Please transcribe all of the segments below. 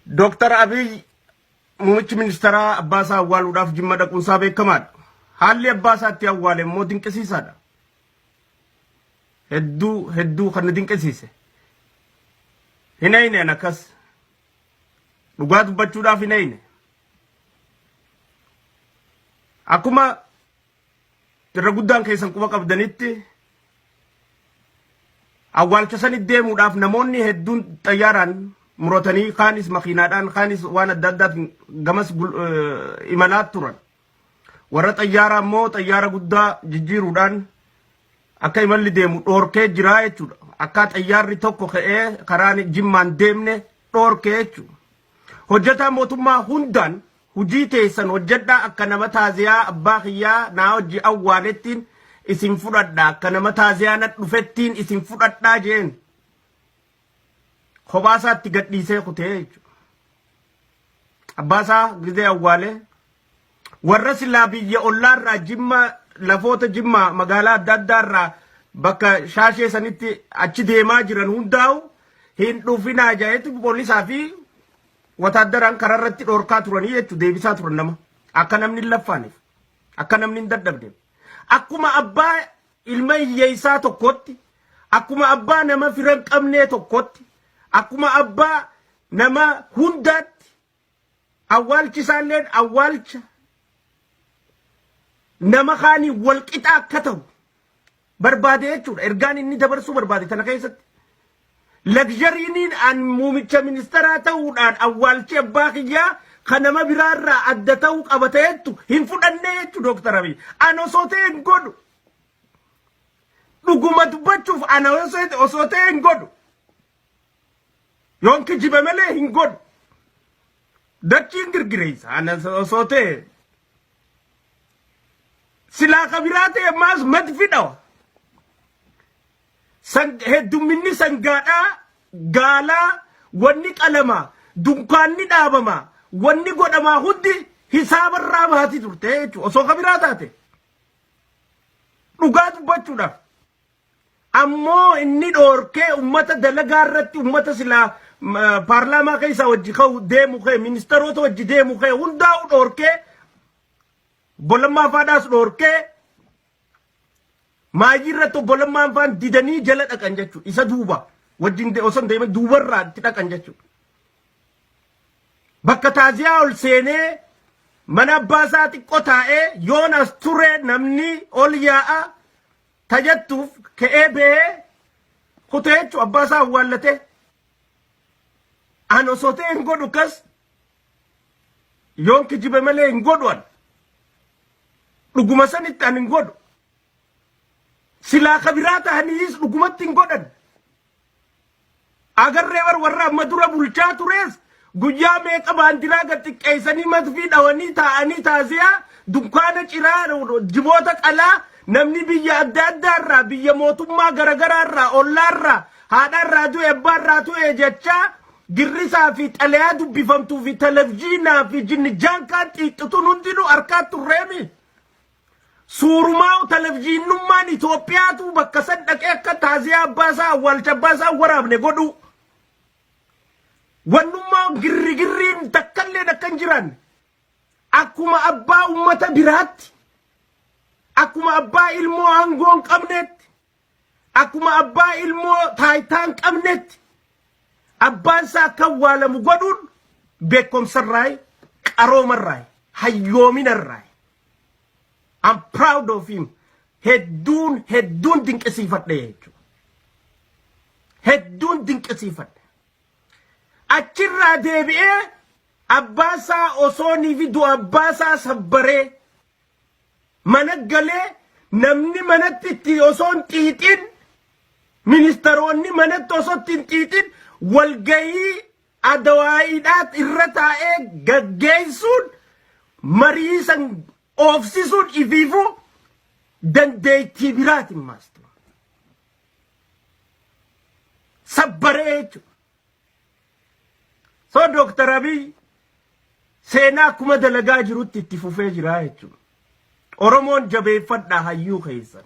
Dr. Abiy muummichi ministeeraa Abbaasaa awwaaluudhaaf Jimma dhaquunsaa beekamaadha. Haalli Abbaasaatti awwaale immoo dinqisiisaadha. Hedduu kan dinqisiise. Hinayne akkas dhugaa dubbachuudhaaf hinayne. Akkuma irra guddaan keessan quba qabdanitti awwaalcha sanatti deemuudhaaf namoonni hedduun xayyaaraan murotanii kaanis makiinaadhaan kaanis waan adda addaatiin gamas imalaa turan. Warra xayyaaraa immoo xayyaara guddaa jijjiiruudhaan akka imalli deemu dhoorkee jira jechuudha. Akka xayyaarri tokko ka'ee karaan Jimmaan deemne dhoorkee jechuudha. Hojjetaa mootummaa hundaan hujii teessan hojjedhaa akka nama taaziyaa abbaa kiyyaa naa hojii awwaalettiin isin fudhadhaa akka nama taaziyaa na dhufettiin isin fudhadhaa jeen. Khobaasaatti gadhiisee kutee jechuudha. Abbaasaa gizee awwaale warra silaa biyya ollaarraa Jimma lafoota Jimma magaalaa adda addaarraa bakka shaashee sanitti achi deemaa jiran hundaa'u hin dhufinaa jaheetu poolisaa fi wataaddaraan kararratti dhoorkaa turanii jechuudha. Deebisaa turan nama akka namni hin laffaaniif akka namni hin dadhabdeef akkuma abbaa ilma hiyyeessaa tokkotti akkuma abbaa nama firan qabnee tokkotti akkuma abbaa nama hundaatti awwaalchi isaalleen awwaalcha nama kaanii walqixa akka ta'u barbaade jechuudha. Ergaan inni dabarsuu barbaade tana keessatti lagzariiniin an muumicha ministeeraa ta'uudhaan awwaalchi abbaa kiyyaa kan nama biraarraa adda ta'uu qabate jettu hin fudhanne jechuudha. Dr. Abiy an osoo ta'e hin godhu dhuguma dubbachuuf ana osoo ta'e hin godhu yoon kijiba malee hin godhu dachiin girgireessa ana osoo ta'e silaa kabiraa ta'e maas madfi dhawa heddumminni sangaadhaa gaalaa wanni qalamaa dunkaanni dhaabamaa wanni godhamaa hundi hisaabarraa baati turte jechuudha. Osoo kabiraa taate dhugaa dubbachuudhaaf ammoo inni dhoorkee ummata dalagaa irratti ummata silaa paarlaamaa keessa wajji ka'u deemu ka'e ministeerota wajji deemu ka'e hundaa'u dhoorkee bolammaa faadhaas dhoorkee maayii irratti bolammaan faan didanii jala dhaqan jechuudha. Isa duuba wajjin osoo hin deemin duubarraa itti dhaqan jechuudha. Bakka taaziyaa ol seenee mana abbaasaa xiqqoo taa'ee yoon as ture namni ol yaa'a tajattuuf ka'ee ba'ee kutee jechuudha. Abbaasaa awwaallatee an osoo ta'e hin godhu kas yoon kijibe malee hin godhu an dhuguma sanitti an hin godhu silaa kabiraa ta'aniis dhugumatti hin godhan. Agarree warra amma dura bulchaa turees guyyaa meeqa baandiraa gad xiqqeessanii matfii dhawanii taa'anii taaziyaa dunkaana ciraa jiboota qalaa namni biyya adda addaarraa biyya mootummaa garagaraarraa ollaarraa haadhaarraa du'e abbaarraa du'e jechaa girrisaa fi xalayaa dubbifamtuu fi televizhiinaa fi jinnijjaankaan xiixxituun hundinuu harkaa turreemi. Suurumaa televizhiinummaan Itoophiyaatu bakka san dhaqee akka taaziyaa abbaasaa awwaalcha abbaasaa waraabne godhu. Wannummaa girriin takkallee akkan jiran akkuma abbaa ummata biraatti akkuma abbaa ilmoo aangoo hin qabnetti akkuma abbaa ilmoo taayitaa hin qabnetti abbaan isaa akka awwaalamu godhuun beekumsarraayi qaroomarraayi hayyoominarraayi. I'm proud of him. Hedduun dinqisiifadhe jechuudha. Hedduun dinqisiifadhe. Achirraa deebi'ee abbaasaa osoonii fi du'a abbaasaa sabbaree mana galee namni manatti itti osoo hin xiixin ministeeronni manatti osoo hin xiixin walgahii adawaayiidhaa irra taa'ee gaggeessuun marii san oofsisuun ifiifuu dandeettii biraatiin maastu sabbaree jechuudha. So Dr. Abiy seenaa akkuma dalagaa jirutti itti fufee jira jechuudha. Oromoon jabeeffadhaa hayyuu keessan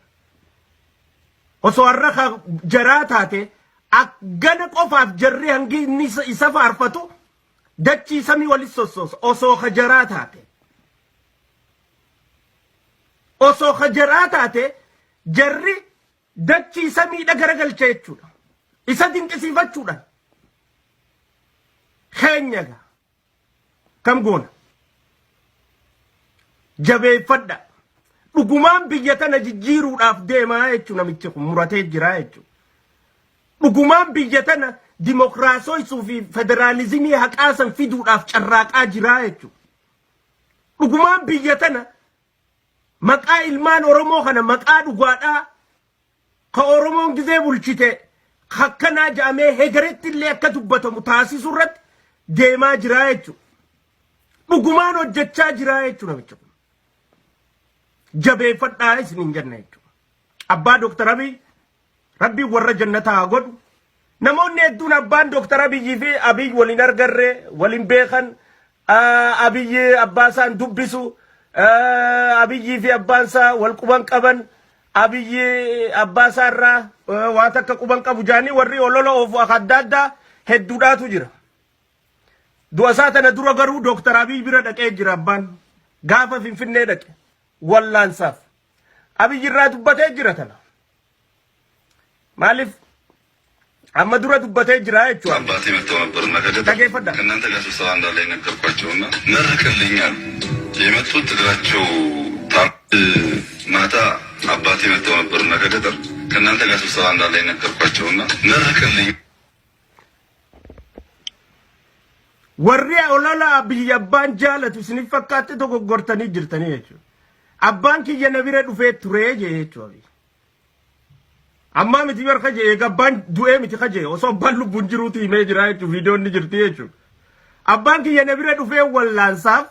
osoo har'a jaraa taate Akkana qofaaf jarri hangi inni isa faarfatu dachii samii walis sossoos osoo hajaraa taate. Osoo hajaraa taate jarri dachii samiidha garagalcha jechuudha. Isa dinqisiifachuudhaan. Keenyaga kam goona jabeeffadha. Dhugumaan biyya tana jijjiiruudhaaf deemaa jechuun namichi kun muratee jira jechuudha. Dhugumaan biyya tana dimokiraasii fi federaalizimii haqaasan fiduudhaaf carraaqaa jira jechuudha. Dhugumaan biyya tana maqaa ilmaan Oromoo kana maqaa dhugaadhaa ka Oromoon gizee bulchite hakkanaa jaamee hegaretti illee akka dubbatamu taasisuu irratti deemaa jira jechuudha. Dhugumaan hojjechaa jira jechuudha namichi kun. Jabeeffadhaa isiniin jenna jechuudha. Abbaa Dr. Abiy Rabbi warra jannataa godhu. Namoonni hedduun abbaan Dr. Abiy fi Abiy waliin argarre waliin beekan Abiy abbaasaan dubbisu Abiy fi abbaansaa wal quban qaban Abiy abbaasaarraa waan akka quban qabu jaanii warri olola oofu adda addaa hedduudhaatu jira. Du'a isaa tana dura garuu Dr. Abiy bira dhaqee jira abbaan gaafa Finfinnee dhaqe wallaansaaf Abiy irraa dubbatee jira tana. Maaliif amma dura dubbatee jira jechuudha. አባቴ መጥተው ነበርና ከእናንተ ጋር ስብሰባ እንዳለ ነገርኳቸውና መረቅልኛል። የመጡት እግራቸው ማታ አባቴ መጥተው ነበርና ከእናንተ ጋር ስብሰባ እንዳለ ነገርኳቸውና መረቅልኝ warri olola biyya abbaan jaalatu isiniif fakkaatti dogoggortanii jirtanii jechuudha. Abbaan kiyya na bira dhufee turee jechuudha. Amma miti barka je abbaan du'ee miti kaje osoo abbaan lubbuun jiruuti himee jira jechuudha. Viidiyoon ni jirti jechuudha. Abbaan kiyya na bira dhufee wallaansaaf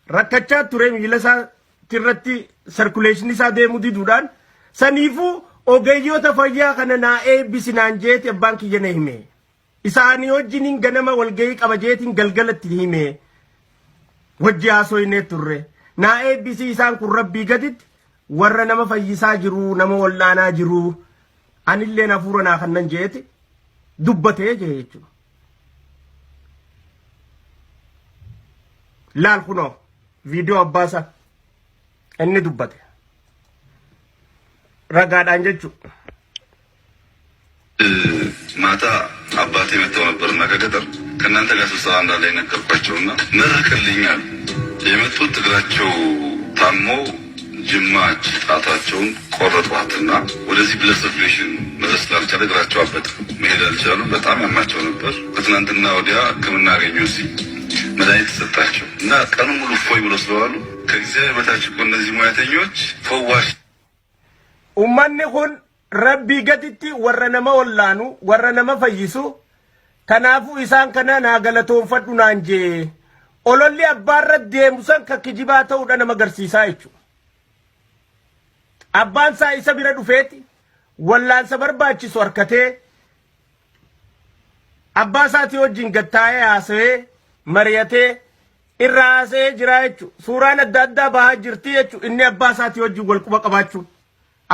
rakkachaa ture miila isaa tirratti sarkuleeshinii isaa deemuu diduudhaan saniifuu ogeeyyoota fayyaa kana naa eebbisinaan jeeti abbaan kiyya na himee. Isaanii wajjiniin ganama walgahii qabajeetiin galgalatti himee wajji haasoyinee turre. Naa eebbisii isaan kun rabbii gaditti warra nama fayyisaa jiru nama wallaanaa jiru anillee hafuura naa kannan jeeti dubbatee jee jechuudha. Laal kunoo viidiyoo abbaasa inni dubbate ragaadhaan jechuudha. ማታ አባቴ መጥተው ነበርና ከእናንተ ጋር ስብሰባ እንዳለ ነገርኳቸውና መረቅልኛል። የመጡት እግራቸው ታሞ ጅማ ጣታቸውን ቆረጧትና ወደዚህ ብለድ ሰርኩሌሽን መድረስ ስላልቻለ እግራቸው አበጠ። መሄድ አልቻሉም። በጣም ያማቸው ነበር። ከትናንትና ወዲያ ሕክምና አገኙ። እዚህ መድኃኒት ተሰጣቸው እና ቀኑ ሙሉ ፎይ ብሎ ስለዋሉ ከእግዚአብሔር በታች እኮ እነዚህ ሙያተኞች ፈዋሽ ኡማኔ ሁን Rabbi gaditti warra nama wallaanu warra nama fayyisu kanaafuu isaan kana naa galatoonfadhu naan jee ololli abbaarra deemu san ka kijibaa ta'uudha nama agarsiisaa jechuudha. Abbaan isaa isa bira dhufeeti wallaansa barbaachisu harkatee abbaa isaatii wajjin gattaa'ee haasawee mari'atee irra haasawee jira jechuudha. Suuraan adda addaa bahaa jirti jechuudha. Inni abbaa isaatii wajjin wal quba qabaachuun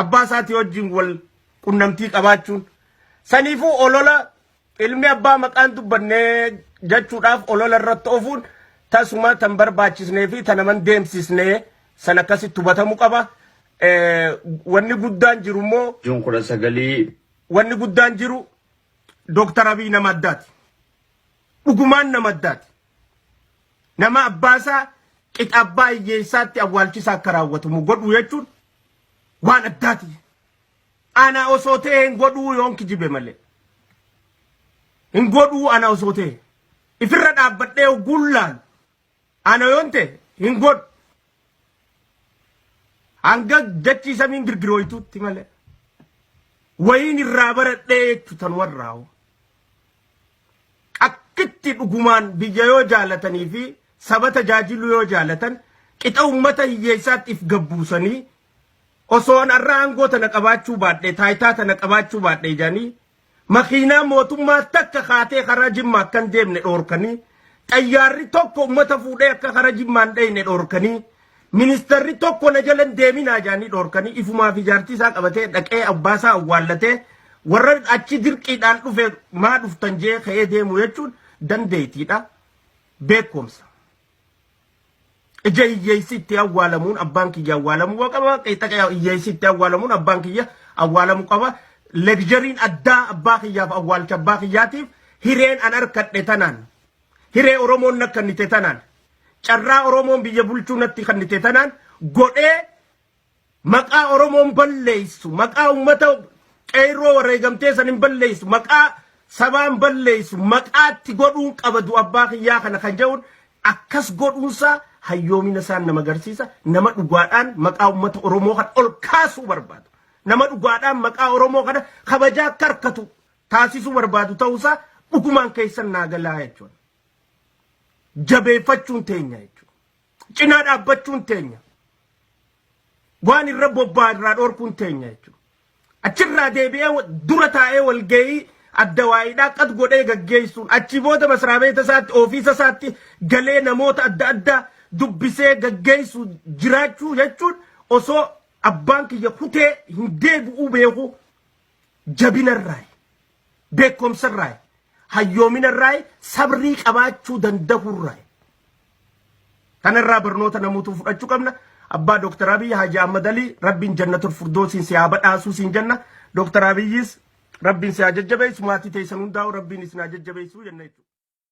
abbaa isaatii wajjin wal qunnamtii qabaachuun saniifuu olola ilmi abbaa maqaan dubbannee jechuudhaaf olola irratti ofuun tasuma tan barbaachisnee fi tanaman deemsisnee san akkasitti hubatamuu qaba. Wanni guddaan jiru immoo Jonkura sagalii wanni guddaan jiru Dr. Abiy nama addaati. Dhugumaan nama addaati. Nama abbaasaa qixa abbaa hiyyeessaatti awwaalchisaa akka raawwatamu godhu jechuun waan addaati. Ana osoo ta'e hin godhuu yoon kijibe malee. Hin godhuu ana osoo ta'e. Ifirra dhaabbadhee gullaan ana yoon ta'e hin godhu. Hanga dachii samiin girgirooytuutti malee. Wayiin irraa baradhee jechuun tan warraawu. Akkitti dhugumaan biyya yoo jaalatanii fi saba tajaajilu yoo jaalatan qixa uummata hiyyeessaatti if gabbuusanii osoon arraa aangoo tana qabaachuu baadhee taayitaa tana qabaachuu baadhee jedhanii makiinaa mootummaa takka kaatee karaa Jimmaa akkan deemne dhoorkanii xayyaarri tokko uummata fuudhee akka karaa Jimmaan dhayne dhoorkanii ministeerri tokko na jalan deeminaa jedhanii dhoorkanii ifumaa fi jaartii isaa qabatee dhaqee abbaasaa awwaallatee warra achi dirqiidhaan dhufe maa dhuftan jee ka'ee deemu jechuun dandeettiidha beekumsa. Ija hiyyeessi itti awwaalamuun abbaan kiyya awwaalamuu qaba. Qeexaqa hiyyeessi itti awwaalamuun abbaan kiyya awwaalamuu qaba. Legzariin addaa abbaa kiyyaaf awwaalcha abbaa kiyyaatiif hireen an harkadhe tanaan. Hiree Oromoon na kannite tanaan. Carraa Oromoon biyya bulchuu natti kannite tanaan godhee maqaa Oromoon balleessu maqaa uummata qeerroo wareegamtee san hin balleessu maqaa sabaan balleessu maqaatti godhuun qabadu abbaa kiyyaa kana kan jedhuun akkas godhuunsaa hayyoomina isaan nama agarsiisa. Nama dhugaadhaan maqaa uummata Oromoo kan ol kaasuu barbaadu. Nama dhugaadhaan maqaa Oromoo kana kabajaa karkatu taasisuu barbaadu ta'uusaa dhugumaan keessan naa galaa jechuudha. Jabeeffachuun teenya jechuudha. Cinaa dhaabbachuun teenya. Waan irra bobbaa irraa dhorkuun teenya jechuudha. Achirraa deebi'ee dura taa'ee walgahii adda waayiidhaa qad godhee gaggeessuun achi booda masraa beeta isaatti ofiisa isaatti galee namoota adda addaa dubbisee gaggeessu jiraachuu jechuun osoo abbaan kiyya kutee hin deebi'uu beeku jabinarraa beekumsarraa hayyoominarraa sabrii qabaachuu danda'urraa kanarraa barnoota namuutu fudhachuu qabna. Abbaa Dr. Abiy Haji Ahmad Ali rabbiin jannatul firdoosin si haa badhaasu siin jenna. Dr. Abiyyis rabbiin si haa jajjabeessu maatii teessan hundaa'u rabbiin isin haa jajjabeessu jenna jechuudha.